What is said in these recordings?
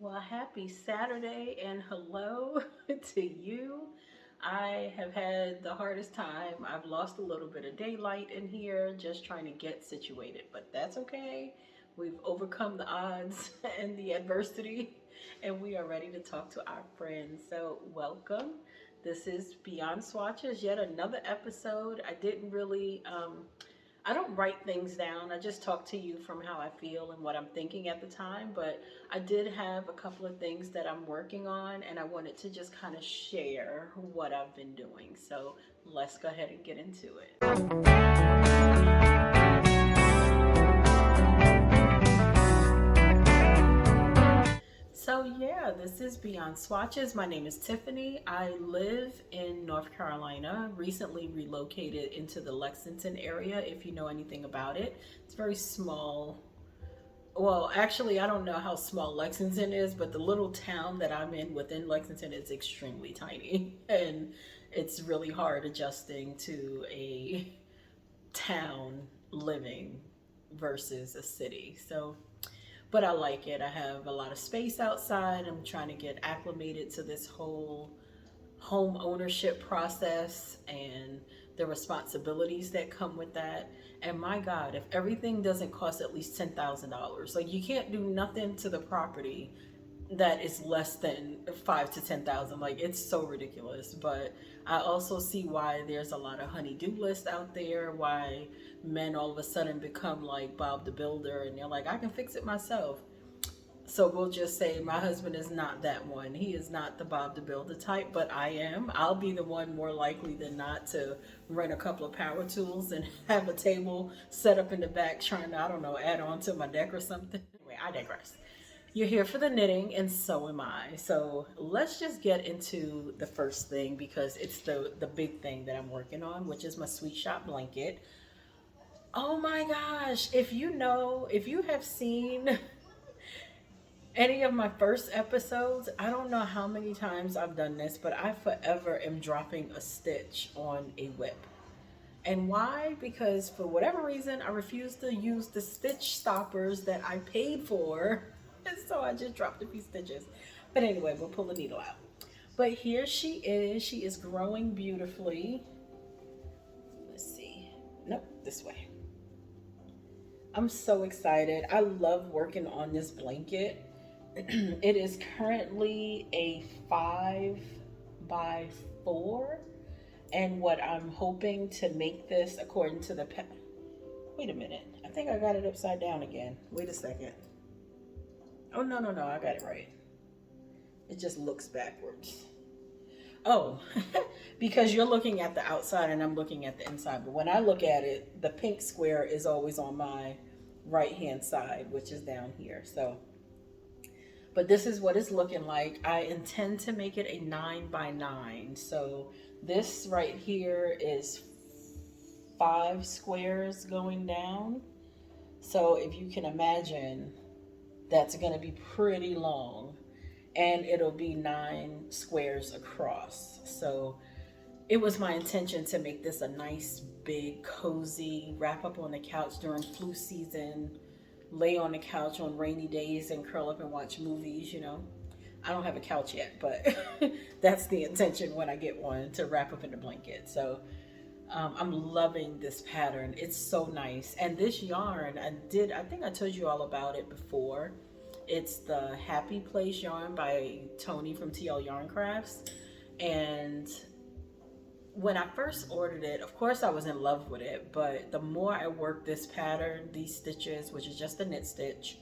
Well, happy Saturday and hello to you. I have had the hardest time. I've lost a little bit of daylight in here just trying to get situated, but that's okay. We've overcome the odds and the adversity, and we are ready to talk to our friends. So, welcome. This is Beyond Swatches, yet another episode. I don't write things down. I just talk to you from how I feel and what I'm thinking at the time. But I did have a couple of things that I'm working on, and I wanted to just kind of share what I've been doing. So let's go ahead and get into it. So, yeah, this is Beyond Swatches. My name is Tiffany. I live in North Carolina, recently relocated into the Lexington area, if you know anything about it. It's very small. Well, actually, I don't know how small Lexington is, but the little town that I'm in within Lexington is extremely tiny. And it's really hard adjusting to a town living versus a city. So, but I like it. I have a lot of space outside. I'm trying to get acclimated to this whole home ownership process and the responsibilities that come with that. And my God, if everything doesn't cost at least $10,000, like you can't do nothing to the property that is less than 5 to 10,000. Like it's so ridiculous. But I also see why there's a lot of honey-do lists out there. Why men all of a sudden become like Bob the Builder, and they're like, I can fix it myself. So we'll just say my husband is not that one. He is not the Bob the Builder type, but I am. I'll be the one more likely than not to rent a couple of power tools and have a table set up in the back trying to, I don't know, add on to my deck or something. Anyway, I digress. You're here for the knitting, and so am I. So let's just get into the first thing because it's the big thing that I'm working on, which is my sweet shop blanket. Oh my gosh! If you have seen any of my first episodes, I don't know how many times I've done this, but I forever am dropping a stitch on a whip. And why? Because for whatever reason, I refuse to use the stitch stoppers that I paid for. And so I just dropped a few stitches. But anyway, we'll pull the needle out. But here she is. She is growing beautifully. Let's see. Nope, this way. I'm so excited. I love working on this blanket. It is currently a 5 by 4, and what I'm hoping to make this according to the wait a minute, I think I got it upside down again. Wait a second. Oh, no, no, no, I got it right. It just looks backwards. Oh, because you're looking at the outside and I'm looking at the inside, but when I look at it, the pink square is always on my right hand side, which is down here. So but this is what it's looking like. I intend to make it a 9 by 9. So this right here is 5 squares going down. So if you can imagine, that's going to be pretty long, and it'll be 9 squares across. So it was my intention to make this a nice, big, cozy wrap up on the couch during flu season, lay on the couch on rainy days and curl up and watch movies. I don't have a couch yet, but that's the intention when I get one, to wrap up in a blanket. So I'm loving this pattern. It's so nice. And this yarn, I think I told you all about it before. It's the Happy Place yarn by Tony from TL Yarn Crafts. And when I first ordered it, of course I was in love with it, but the more I worked this pattern, these stitches, which is just a knit stitch,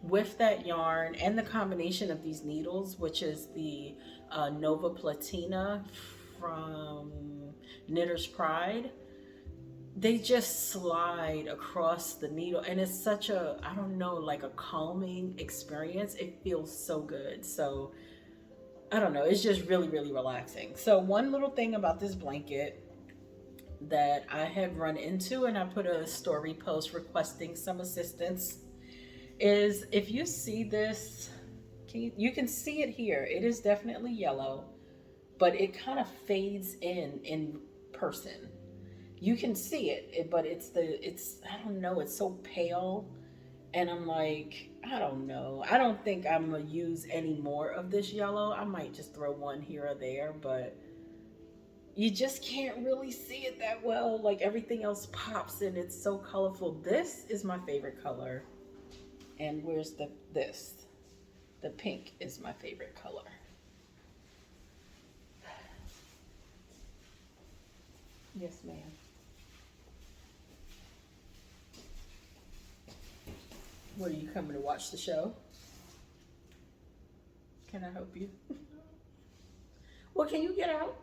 with that yarn and the combination of these needles, which is the Nova Platina from Knitter's Pride, they just slide across the needle, and it's such a, I don't know, like a calming experience. It feels so good. So I don't know, it's just really, really relaxing. So one little thing about this blanket that I had run into, and I put a story post requesting some assistance, is if you see this, you can see it here. It is definitely yellow, but it kind of fades in person. You can see it, but it's I don't know, it's so pale. And I'm like, I don't know. I don't think I'm gonna use any more of this yellow. I might just throw one here or there, but you just can't really see it that well. Like everything else pops and it's so colorful. This is my favorite color. And where's this? The pink is my favorite color. Yes, ma'am. What, are you coming to watch the show? Can I help you? Well, can you get out?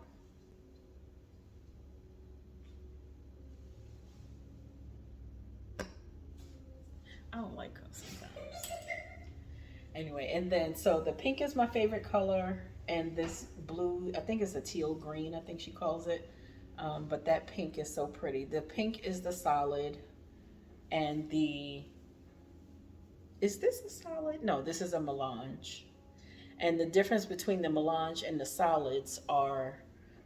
I don't like them sometimes. Anyway, and then so the pink is my favorite color, and this blue, I think it's a teal green, I think she calls it. But that pink is so pretty. The pink is the solid, and is this a solid? No, this is a melange. And the difference between the melange and the solids are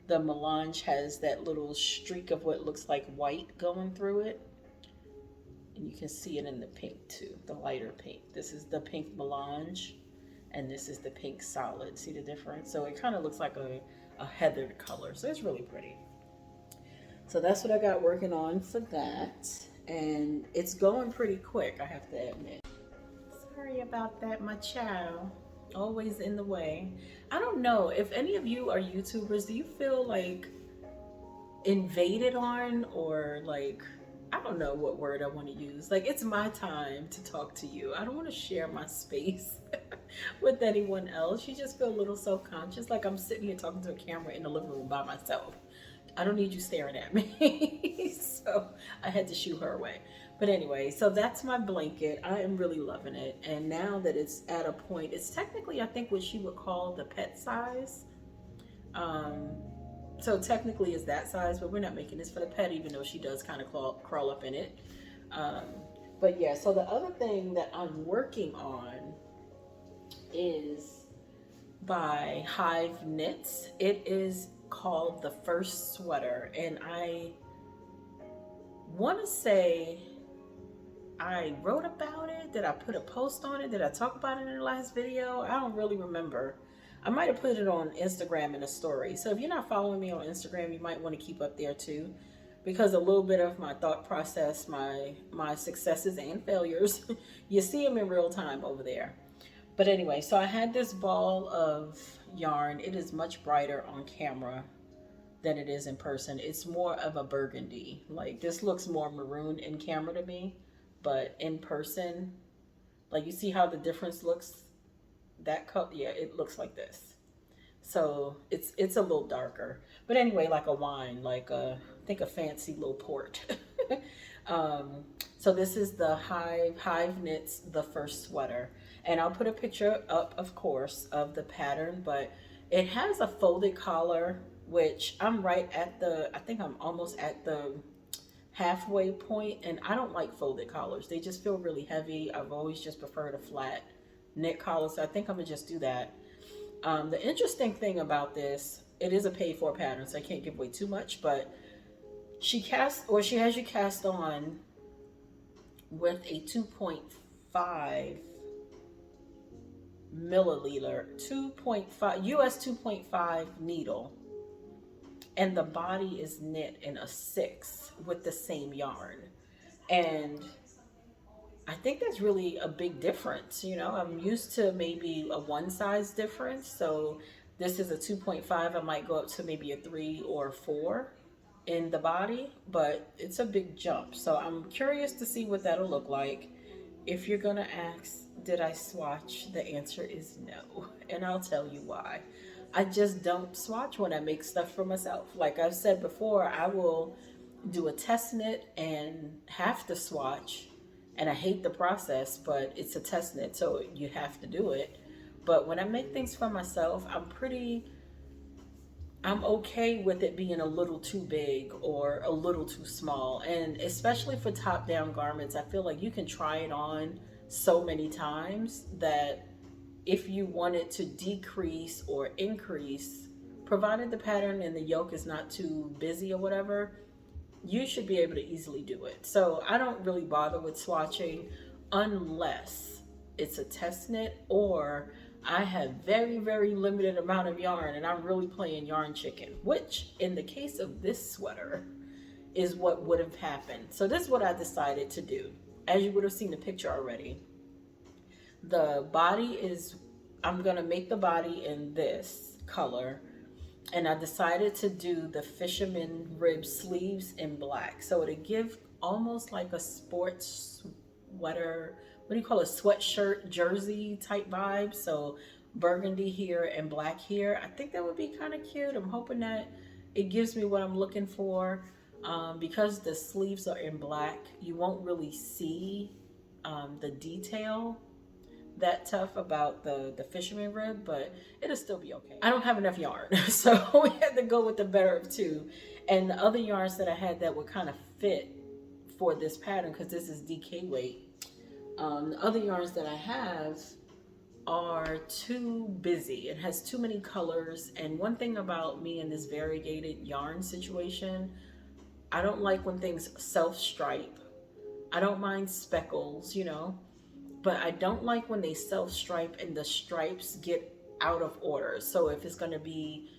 the melange has that little streak of what looks like white going through it. And you can see it in the pink too, the lighter pink. This is the pink melange, and this is the pink solid. See the difference? So it kind of looks like a heathered color. So it's really pretty. So that's what I got working on for that. And it's going pretty quick, I have to admit. Sorry about that, my child. Always in the way. I don't know if any of you are YouTubers, do you feel like invaded on, or like, I don't know what word I want to use. Like, it's my time to talk to you. I don't want to share my space with anyone else. You just feel a little self-conscious, like I'm sitting here talking to a camera in the living room by myself. I don't need you staring at me. So I had to shoo her away. But anyway, so that's my blanket. I am really loving it. And now that it's at a point, it's technically, I think, what she would call the pet size. So technically it's that size, but we're not making this for the pet, even though she does kind of crawl up in it. But yeah, so the other thing that I'm working on is by Hive Knits. It is called The First Sweater, and I want to say I wrote about it. Did I put a post on it? Did I talk about it in the last video? I don't really remember. I might have put it on Instagram in a story. So if you're not following me on Instagram, you might want to keep up there too, because a little bit of my thought process, my successes and failures, you see them in real time over there. But anyway, so I had this ball of yarn. It is much brighter on camera than it is in person. It's more of a burgundy. Like, this looks more maroon in camera to me, but in person, like, you see how the difference looks? That color, yeah, it looks like this. So it's a little darker. But anyway, like a wine, like I think a fancy little port. So this is the Hive Knits The First Sweater. And I'll put a picture up, of course, of the pattern, but it has a folded collar, which I'm right at I think I'm almost at the halfway point, and I don't like folded collars. They just feel really heavy. I've always just preferred a flat knit collar, so I think I'm gonna just do that. The interesting thing about this, it is a paid for pattern, so I can't give away too much, but she has you cast on with a 2.5 milliliter, 2.5 US 2.5 needle, and the body is knit in a 6 with the same yarn. And I think that's really a big difference. You know, I'm used to maybe a one size difference. So this is a 2.5. I might go up to maybe a 3 or 4 in the body, but it's a big jump. So I'm curious to see what that'll look like. If you're gonna ask, did I swatch? The answer is no, and I'll tell you why. I just don't swatch when I make stuff for myself. Like I've said before, I will do a test knit and have to swatch, and I hate the process, but it's a test knit, so you have to do it. But when I make things for myself, I'm okay with it being a little too big or a little too small. And especially for top down garments, I feel like you can try it on so many times that if you want it to decrease or increase, provided the pattern and the yoke is not too busy or whatever, you should be able to easily do it. So I don't really bother with swatching unless it's a test knit, or I have very, very limited amount of yarn and I'm really playing yarn chicken, which in the case of this sweater is what would have happened. So this is what I decided to do. As you would have seen the picture already, the body is, I'm gonna make the body in this color, and I decided to do the fisherman rib sleeves in black. So it'll give almost like a sports sweater, what do you call it, sweatshirt jersey type vibe. So burgundy here and black here. I think that would be kind of cute. I'm hoping that it gives me what I'm looking for. Because the sleeves are in black, you won't really see the detail that tough about the fisherman rib, but it'll still be okay. I don't have enough yarn, so we had to go with the better of two. And the other yarns that I had that would kind of fit for this pattern, because this is DK weight, the other yarns that I have are too busy. It has too many colors. And one thing about me in this variegated yarn situation, I don't like when things self-stripe. I don't mind speckles, you know, but I don't like when they self-stripe and the stripes get out of order. So if it's going to be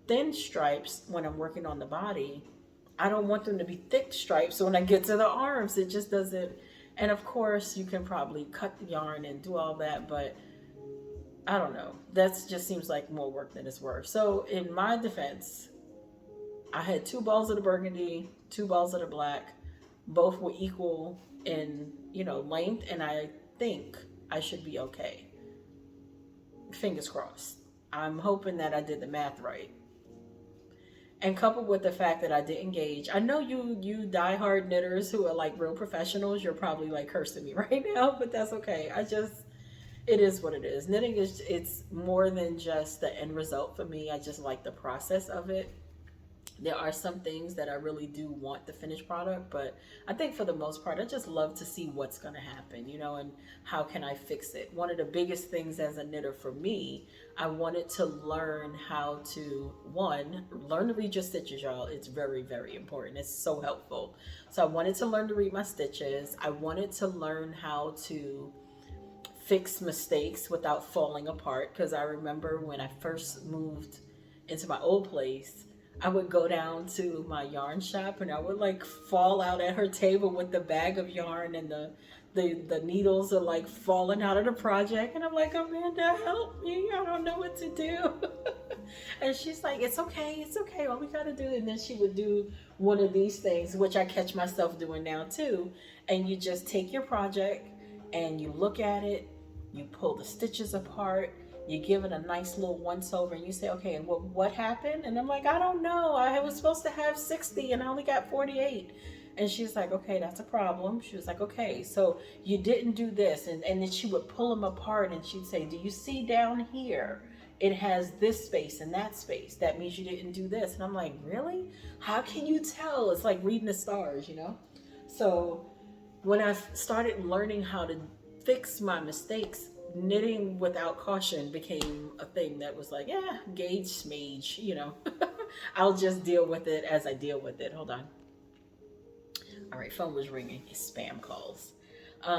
thin stripes when I'm working on the body, I don't want them to be thick stripes. So when I get to the arms, it just doesn't. And of course, you can probably cut the yarn and do all that, but I don't know. That just seems like more work than it's worth. So in my defense, I had 2 balls of the burgundy, 2 balls of the black. Both were equal in, you know, length, and I think I should be okay. Fingers crossed. I'm hoping that I did the math right. And coupled with the fact that I didn't gauge, I know you diehard knitters who are like real professionals, you're probably like cursing me right now, but that's okay. It is what it is. Knitting it's more than just the end result for me. I just like the process of it. There are some things that I really do want the finished product, but I think for the most part, I just love to see what's going to happen, you know, and how can I fix it. One of the biggest things as a knitter for me, I wanted to learn how to, learn to read your stitches, y'all. It's very, very important. It's so helpful. So I wanted to learn to read my stitches. I wanted to learn how to fix mistakes without falling apart, because I remember when I first moved into my old place, I would go down to my yarn shop and I would like fall out at her table with the bag of yarn, and the needles are like falling out of the project, and I'm like, Amanda, help me, I don't know what to do. And she's like, it's okay, all we gotta do. And then she would do one of these things, which I catch myself doing now too, and you just take your project and you look at it, you pull the stitches apart, you give it a nice little once over, and you say, okay, and what happened? And I'm like, I don't know. I was supposed to have 60 and I only got 48. And she's like, okay, that's a problem. She was like, okay, so you didn't do this. And then she would pull them apart and she'd say, do you see down here? It has this space and that space. That means you didn't do this. And I'm like, really? How can you tell? It's like reading the stars, you know? So when I started learning how to fix my mistakes, knitting without caution became a thing that was like, yeah, gauge smage, you know. I'll just deal with it as I deal with it. Hold on. All right, phone was ringing. It's spam calls.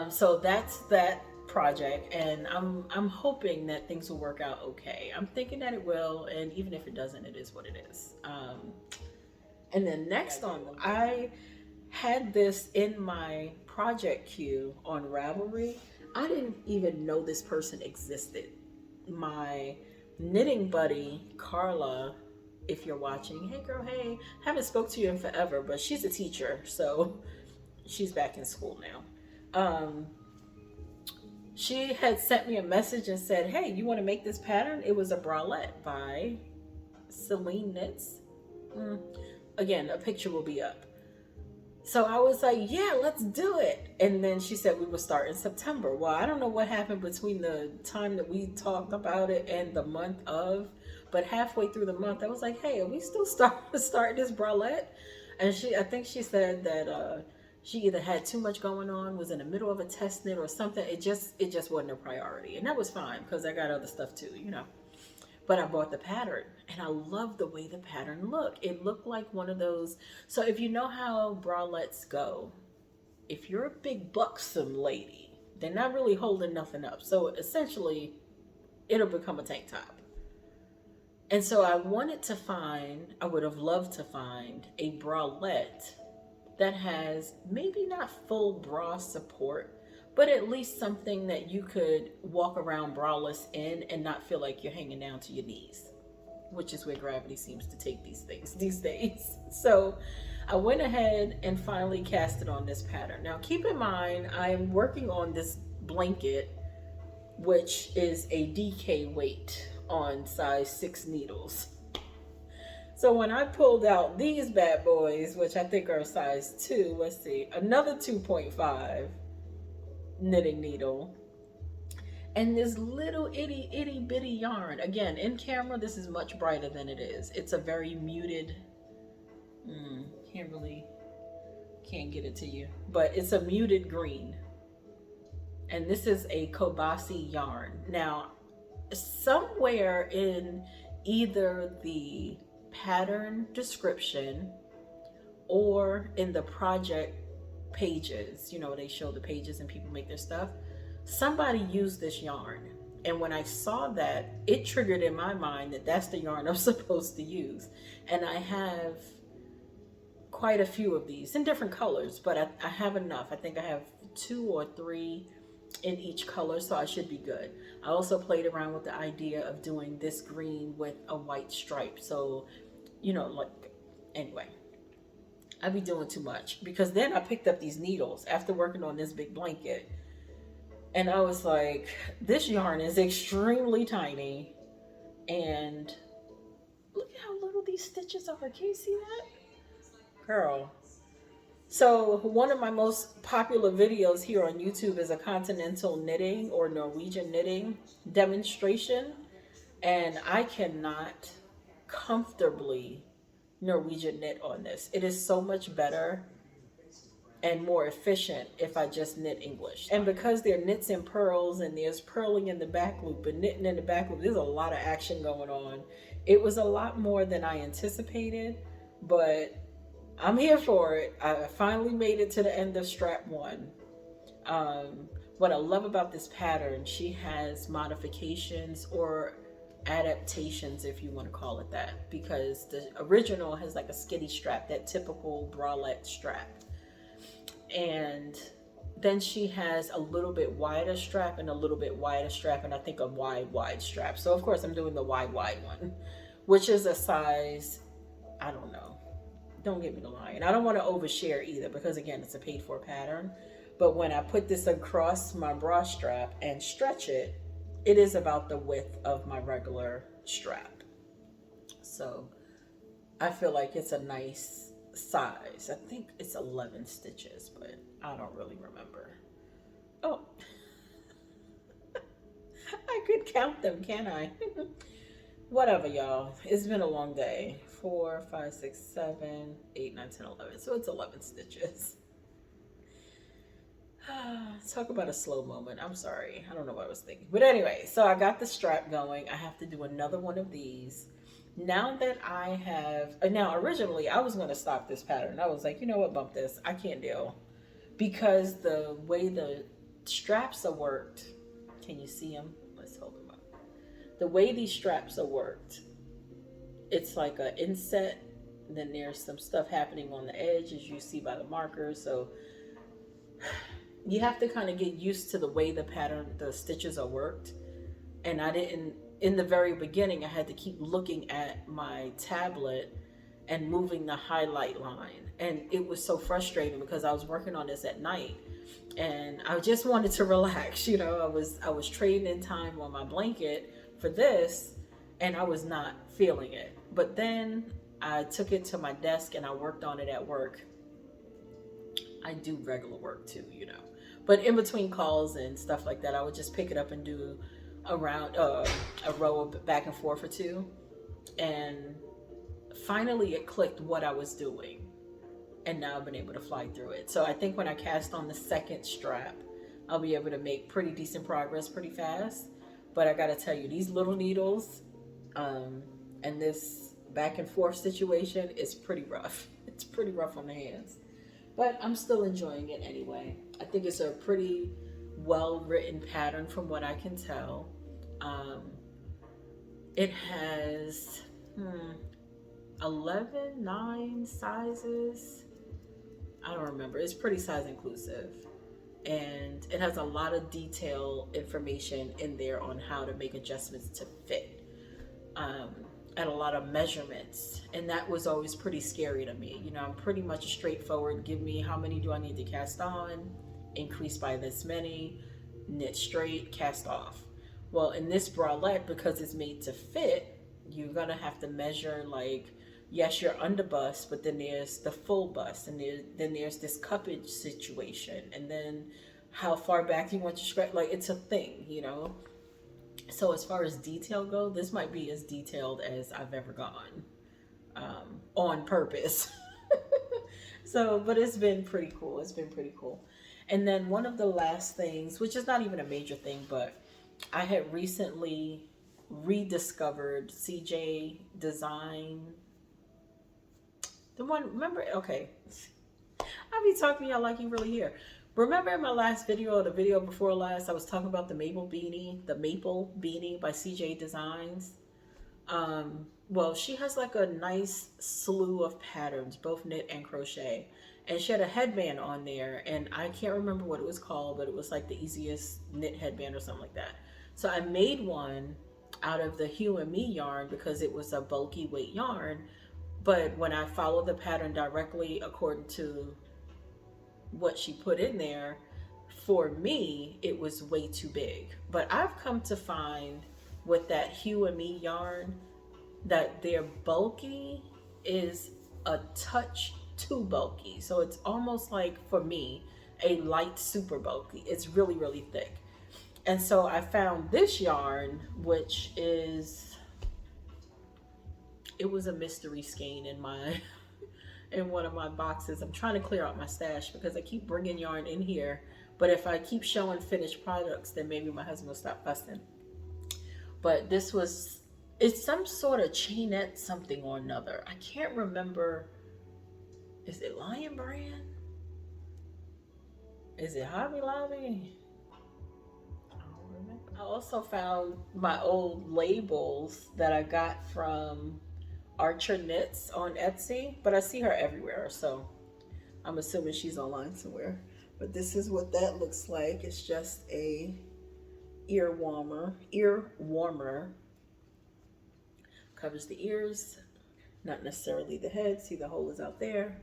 So that's that project, and I'm hoping that things will work out okay. I'm thinking that it will, and even if it doesn't, it is what it is. And then next on, I had this in my project queue on Ravelry. I didn't even know this person existed. My knitting buddy, Carla, if you're watching, hey girl, hey, haven't spoke to you in forever, but she's a teacher, so she's back in school now. She had sent me a message and said, hey, you want to make this pattern? It was a bralette by Celine Knits. Again, a picture will be up. So I was like, yeah, let's do it. And then she said we would start in September. Well, I don't know what happened between the time that we talked about it and the month of, but halfway through the month, I was like, hey, are we still starting this bralette? And I think she said that she either had too much going on, was in the middle of a test knit or something. It just wasn't a priority. And that was fine because I got other stuff too, you know. But I bought the pattern and I love the way the pattern looked. It looked like one of those. So if you know how bralettes go, if you're a big buxom lady, They're not really holding nothing up. So essentially, it'll become a tank top. And so I would have loved to find a bralette that has maybe not full bra support, but at least something that you could walk around braless in and not feel like you're hanging down to your knees, which is where gravity seems to take these things these days. So I went ahead and finally cast it on this pattern. Now keep in mind, I'm working on this blanket, which is a DK weight on size 6 needles. So when I pulled out these bad boys, which I think are size 2, let's see, another 2.5 knitting needle, and this little itty bitty yarn. Again, in camera, this is much brighter than it is. It's a very muted, can't get it to you, but it's a muted green. And this is a Kobasi yarn. Now, somewhere in either the pattern description or in the project pages, you know, they show the pages and people make their stuff, somebody used this yarn. And when I saw that, it triggered in my mind that that's the yarn I'm supposed to use. And I have quite a few of these in different colors, but I have enough. I think I have 2 or 3 in each color, so I should be good. I also played around with the idea of doing this green with a white stripe. So, you know, like, anyway, I'd be doing too much, because then I picked up these needles after working on this big blanket. And I was like, this yarn is extremely tiny. And look at how little these stitches are. Can you see that? Girl. So one of my most popular videos here on YouTube is a continental knitting or Norwegian knitting demonstration. And I cannot comfortably Norwegian knit on this. It is so much better and more efficient if I just knit English. And because there are knits and purls, and there's purling in the back loop and knitting in the back loop, there's a lot of action going on. It was a lot more than I anticipated, but I'm here for it. I finally made it to the end of strap 1. What I love about this pattern, she has modifications or adaptations, if you want to call it that, because the original has like a skitty strap, that typical bralette strap. And then she has a little bit wider strap and a little bit wider strap, and I think a wide strap. So of course I'm doing the wide one, which is a size, I don't know. Don't get me to lying. I don't want to overshare either, because again, it's a paid for pattern. But when I put this across my bra strap and stretch it, it is about the width of my regular strap. So I feel like it's a nice size. I think it's 11 stitches, but I don't really remember. Oh, I could count them, can I? Whatever, y'all. It's been a long day. 4, 5, 6, 7, 8, 9, 10, 11. So it's 11 stitches. Talk about a slow moment. I'm sorry. I don't know what I was thinking. But anyway, so I got the strap going. I have to do another one of these. Now that I have, now originally I was going to stop this pattern. I was like, you know what, bump this. I can't deal. Because the way the straps are worked, can you see them? Let's hold them up. The way these straps are worked, it's like an inset, and then there's some stuff happening on the edge, as you see by the marker. So you have to kind of get used to the way the pattern, the stitches are worked. And I didn't, in the very beginning, I had to keep looking at my tablet and moving the highlight line. And it was so frustrating because I was working on this at night and I just wanted to relax. You know, I was trading in time on my blanket for this and I was not feeling it. But then I took it to my desk and I worked on it at work. I do regular work too, you know. But in between calls and stuff like that, I would just pick it up and do around a row of back and forth or 2. And finally it clicked what I was doing. And now I've been able to fly through it. So I think when I cast on the second strap, I'll be able to make pretty decent progress pretty fast. But I gotta tell you, these little needles and this back and forth situation is pretty rough. It's pretty rough on the hands. But I'm still enjoying it anyway. I think it's a pretty well-written pattern from what I can tell. Um, it has 11, 9 sizes. I don't remember. It's pretty size inclusive. And it has a lot of detail information in there on how to make adjustments to fit. Um, and a lot of measurements. And that was always pretty scary to me. You know, I'm pretty much straightforward. Give me how many do I need to cast on, increase by this many, knit straight, cast off. Well, in this bralette, because it's made to fit, you're gonna have to measure, like, yes, your underbust, but then there's the full bust, and then there's this cuppage situation, and then how far back you want your scratch. Like, it's a thing, you know. So as far as detail go, this might be as detailed as I've ever gone, on purpose. So, but it's been pretty cool. It's been pretty cool. And then one of the last things, which is not even a major thing, but I had recently rediscovered CJ Design. The one, remember? Okay. I be talking to y'all like you really here. Remember in my last video, or the video before last, I was talking about the Maple Beanie by CJ Designs. Well, she has like a nice slew of patterns, both knit and crochet. And she had a headband on there, and I can't remember what it was called, but it was like the easiest knit headband or something like that. So I made one out of the Hue and Me yarn because it was a bulky weight yarn. But when I followed the pattern directly according to what she put in there, for me, it was way too big. But I've come to find with that Hue and Me yarn that their bulky is a touch too bulky. So it's almost like, for me, a light super bulky. It's really, really thick. And so I found this yarn, which is, it was a mystery skein in my in one of my boxes. I'm trying to clear out my stash because I keep bringing yarn in here, but if I keep showing finished products, then maybe my husband will stop fussing. But this was, it's some sort of chainette something or another. I can't remember. Is it Lion Brand? Is it Hobby Lobby? I also found my old labels that I got from Archer Knits on Etsy, but I see her everywhere, so I'm assuming she's online somewhere. But this is what that looks like. It's just a ear warmer. Covers the ears, not necessarily the head. See, the hole is out there.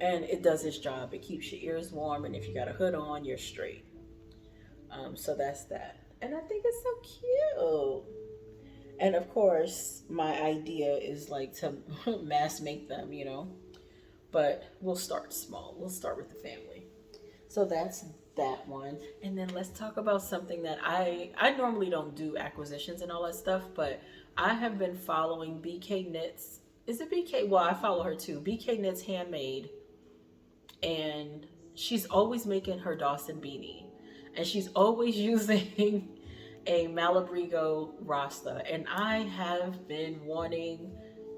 And it does its job. It keeps your ears warm, and if you got a hood on, you're straight. So that's that. And I think it's so cute. And of course, my idea is like to mass make them, you know. But we'll start small. We'll start with the family. So that's that one. And then let's talk about something that I normally don't do acquisitions and all that stuff, but I have been following BK Knits. Is it BK? Well, I follow her too. BK Knits Handmade. And she's always making her Dawson beanie. And she's always using a Malabrigo Rasta. And I have been wanting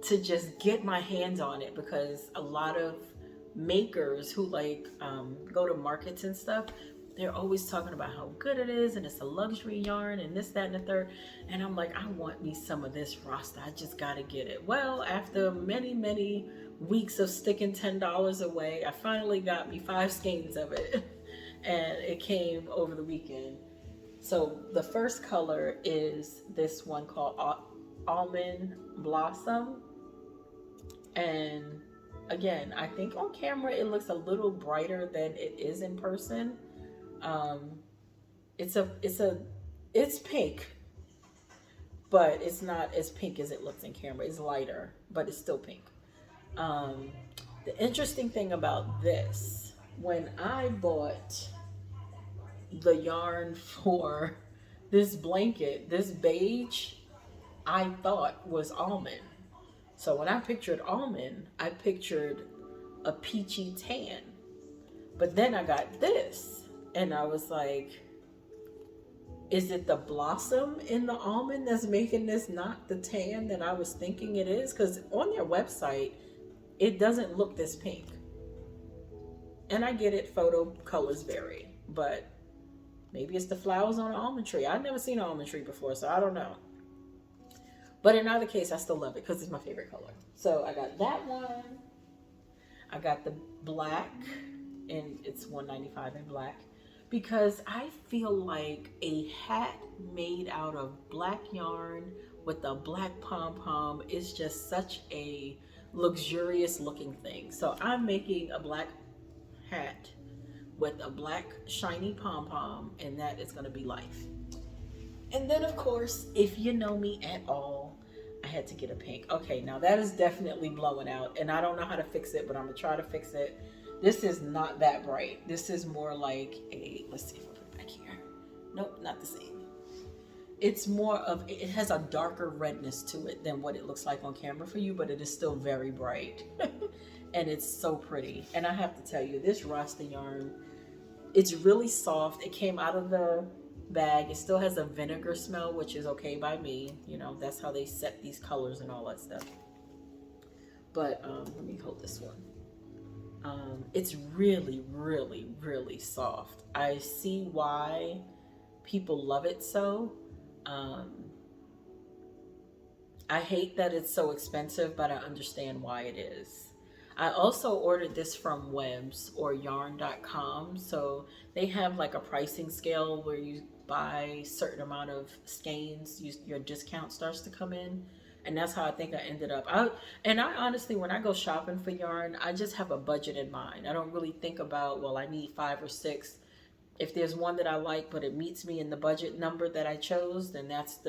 to just get my hands on it because a lot of makers who like go to markets and stuff, they're always talking about how good it is and it's a luxury yarn and this, that, and the third. And I'm like, I want me some of this Rasta. I just got to get it. Well, after many, many weeks of sticking $10 away, I finally got me 5 skeins of it. And it came over the weekend. So the first color is this one called Almond Blossom. And again, I think on camera it looks a little brighter than it is in person. It's pink, but it's not as pink as it looks in camera. It's lighter, but it's still pink. The interesting thing about this, when I bought the yarn for this blanket, this beige, I thought was almond. So when I pictured almond, I pictured a peachy tan. But then I got this, and I was like, is it the blossom in the almond that's making this not the tan that I was thinking it is? Because on their website, it doesn't look this pink. And I get it, photo colors vary, but Maybe it's the flowers on an almond tree. I've never seen an almond tree before, so I don't know. But in either case, I still love it because it's my favorite color. So I got that one. I got the black, and it's $195 in black, because I feel like a hat made out of black yarn with a black pom-pom is just such a luxurious looking thing. So I'm making a black hat with a black shiny pom-pom, and that is going to be life. And then of course, if you know me at all, I had to get a pink. Okay, now that is definitely blowing out, and I don't know how to fix it, but I'm gonna try to fix it. This is not that bright. This is more like a, let's see if I put it back here. Nope, not the same. It's more of, it has a darker redness to it than what it looks like on camera for you, but it is still very bright. And it's so pretty. And I have to tell you, this Rasta yarn, it's really soft. It came out of the bag. It still has a vinegar smell, which is okay by me. You know, that's how they set these colors and all that stuff. But let me hold this one. It's really, really, really soft. I see why people love it so. I hate that it's so expensive, but I understand why it is. I also ordered this from Webs or yarn.com. So they have like a pricing scale where you buy a certain amount of skeins, your discount starts to come in. And that's how I think I ended up. I honestly, when I go shopping for yarn, I just have a budget in mind. I don't really think about, well, I need 5 or 6. If there's one that I like, but it meets me in the budget number that I chose, then that's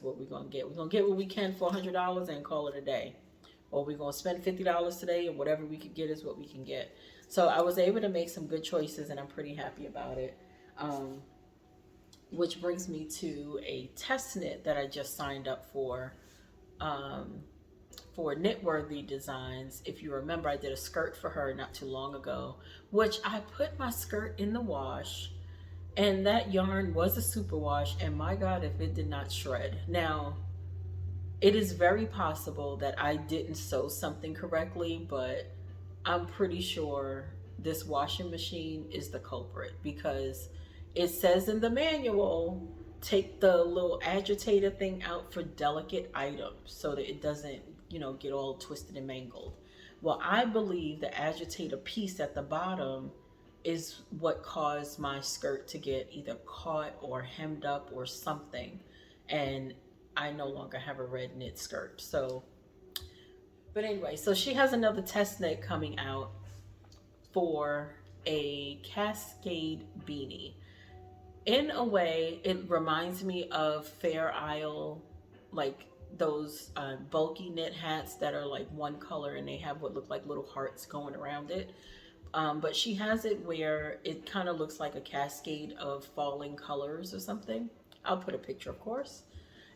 what we're gonna get. We're gonna get what we can for $100 and call it a day. Or we're gonna spend $50 today, and whatever we could get is what we can get. So I was able to make some good choices, and I'm pretty happy about it. Which brings me to a test knit that I just signed up for Knitworthy Designs. If you remember, I did a skirt for her not too long ago, which I put my skirt in the wash, and that yarn was a superwash, and my God, if it did not shred. Now, it is very possible that I didn't sew something correctly, but I'm pretty sure this washing machine is the culprit, because it says in the manual, take the little agitator thing out for delicate items so that it doesn't, get all twisted and mangled. Well, I believe the agitator piece at the bottom is what caused my skirt to get either caught or hemmed up or something. And I no longer have a red knit skirt. But anyway, so she has another test knit coming out for a cascade beanie. In a way, it reminds me of Fair Isle, like those bulky knit hats that are like one color and they have what look like little hearts going around it. But she has it where it kind of looks like a cascade of falling colors or something. I'll put a picture, of course.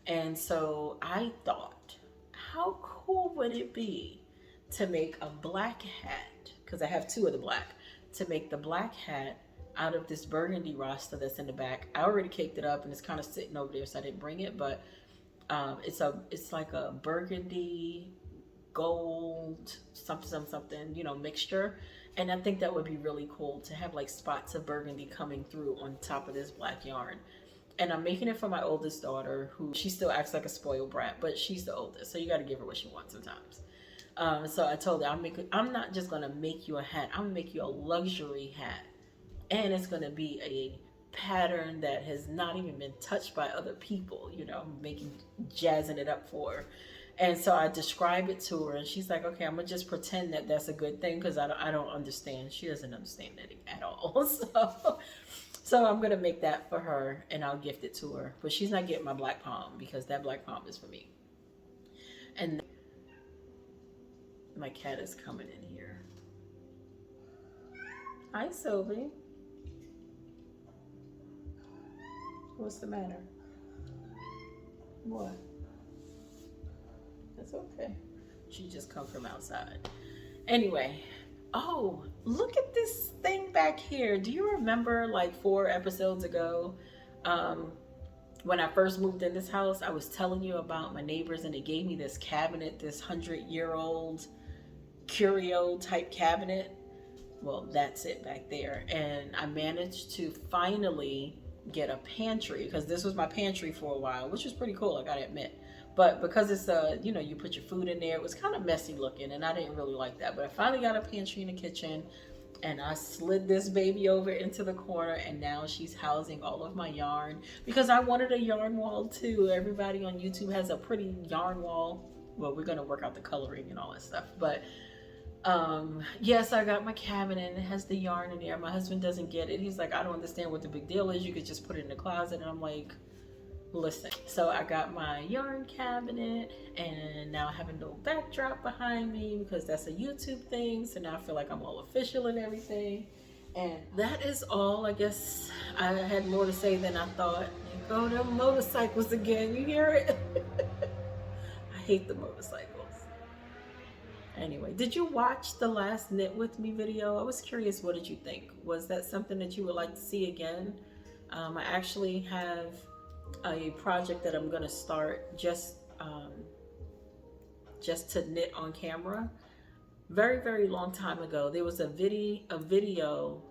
And so I thought, how cool would it be to make a black hat, because I have 2 of the black, to make the black hat out of this burgundy Rasta that's in the back. I already caked it up and it's kind of sitting over there, so I didn't bring it, but it's like a burgundy gold something mixture, and I think that would be really cool to have like spots of burgundy coming through on top of this black yarn. And I'm making it for my oldest daughter, who she still acts like a spoiled brat, but she's the oldest, so you got to give her what she wants sometimes. So I told her, I'm not just gonna make you a hat, I'm gonna make you a luxury hat, and it's gonna be a pattern that has not even been touched by other people, jazzing it up for her. And so I describe it to her, and she's like, okay, I'm gonna just pretend that that's a good thing, because I don't understand. She doesn't understand knitting at all. So I'm gonna make that for her, and I'll gift it to her. But she's not getting my black palm, because that black palm is for me. And my cat is coming in here. Hi, Sylvie. What's the matter? What? That's okay. She just come from outside. Anyway, oh, look at this thing back here. Do you remember like 4 episodes ago, when I first moved in this house, I was telling you about my neighbors, and they gave me this cabinet, this 100-year-old curio type cabinet? Well, that's it back there. And I managed to finally get a pantry, because this was my pantry for a while, which was pretty cool, I gotta admit. But because it's you know, you put your food in there, it was kind of messy looking, and I didn't really like that. But I finally got a pantry in the kitchen, and I slid this baby over into the corner, and now she's housing all of my yarn, because I wanted a yarn wall too. Everybody on YouTube has a pretty yarn wall. Well, we're gonna work out the coloring and all that stuff, but yes, I got my cabinet and it has the yarn in there. My husband doesn't get it. He's like, I don't understand what the big deal is. You could just put it in the closet. And I'm like, listen. So I got my yarn cabinet, and now I have a little backdrop behind me because that's a YouTube thing. So now I feel like I'm all official and everything. And that is all. I guess I had more to say than I thought. Oh, them motorcycles again. You hear it? I hate the motorcycles. Anyway, did you watch the last Knit With Me video? I was curious, what did you think? Was that something that you would like to see again? I actually have a project that I'm gonna start just to knit on camera. Very, very long time ago, there was a video,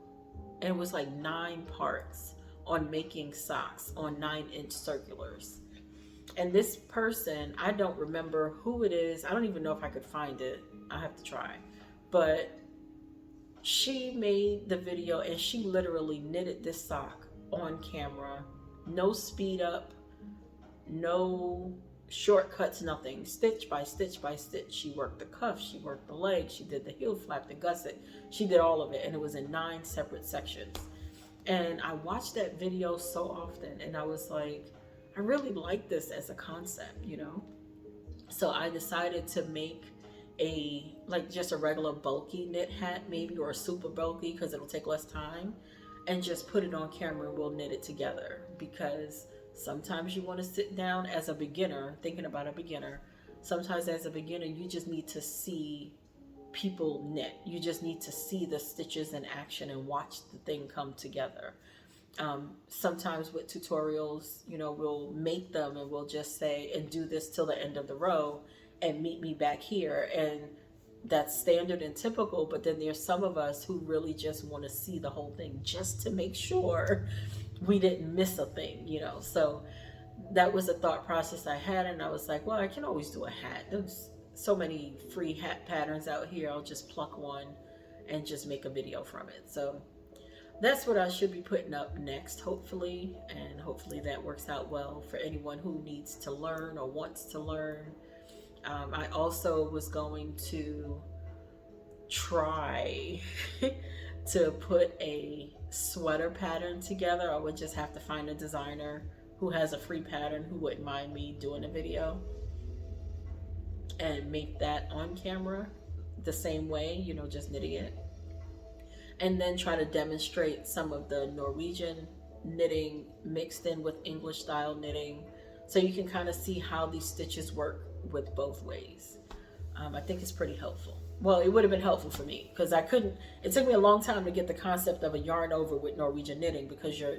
and it was like 9 parts on making socks on 9-inch circulars. And this person, I don't remember who it is. I don't even know if I could find it. I have to try. But she made the video, and she literally knitted this sock on camera. No speed up, no shortcuts, nothing. Stitch by stitch by stitch. She worked the cuff, she worked the leg, she did the heel flap, the gusset. She did all of it, and it was in 9 separate sections. And I watched that video so often, and I was like, I really like this as a concept, you know? So I decided to make just a regular bulky knit hat maybe, or a super bulky, because it'll take less time, and just put it on camera and we'll knit it together. Because sometimes you want to sit down as a beginner, thinking about a beginner, sometimes as a beginner you just need to see people knit. You just need to see the stitches in action and watch the thing come together. Sometimes with tutorials, you know, we'll make them and we'll just say, and do this till the end of the row and meet me back here. And that's standard and typical, but then there's some of us who really just want to see the whole thing just to make sure we didn't miss a thing, you know. So that was a thought process I had, and I was like, well, I can always do a hat. There's so many free hat patterns out here. I'll just pluck one and just make a video from it. So that's what I should be putting up next, hopefully, and hopefully that works out well for anyone who needs to learn or wants to learn. I also was going to try to put a sweater pattern together. I would just have to find a designer who has a free pattern who wouldn't mind me doing a video and make that on camera the same way, you know, just knitting it. And then try to demonstrate some of the Norwegian knitting mixed in with English style knitting, so you can kind of see how these stitches work with both ways. I think it's pretty helpful. Well, it would have been helpful for me, because it took me a long time to get the concept of a yarn over with Norwegian knitting, because your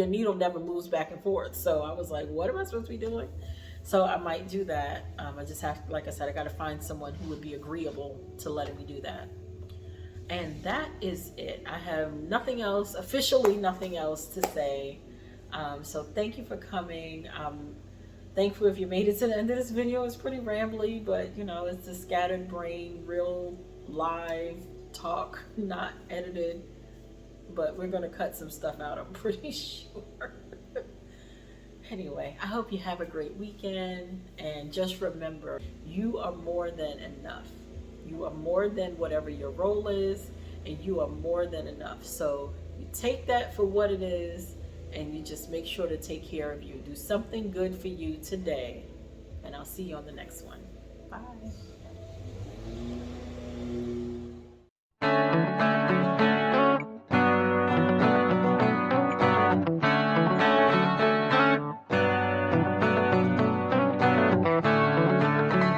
needle never moves back and forth. So I was like, what am I supposed to be doing? So I might do that. I just have, like I said, I got to find someone who would be agreeable to letting me do that. And that is it. I have nothing else, officially nothing else to say. So thank you for coming. I'm thankful if you made it to the end of this video. It's pretty rambly, but you know, it's a scattered brain, real live talk, not edited. But we're gonna cut some stuff out, I'm pretty sure. Anyway, I hope you have a great weekend, and just remember, you are more than enough. You are more than whatever your role is, and you are more than enough. So you take that for what it is, and you just make sure to take care of you. Do something good for you today, and I'll see you on the next one. Bye.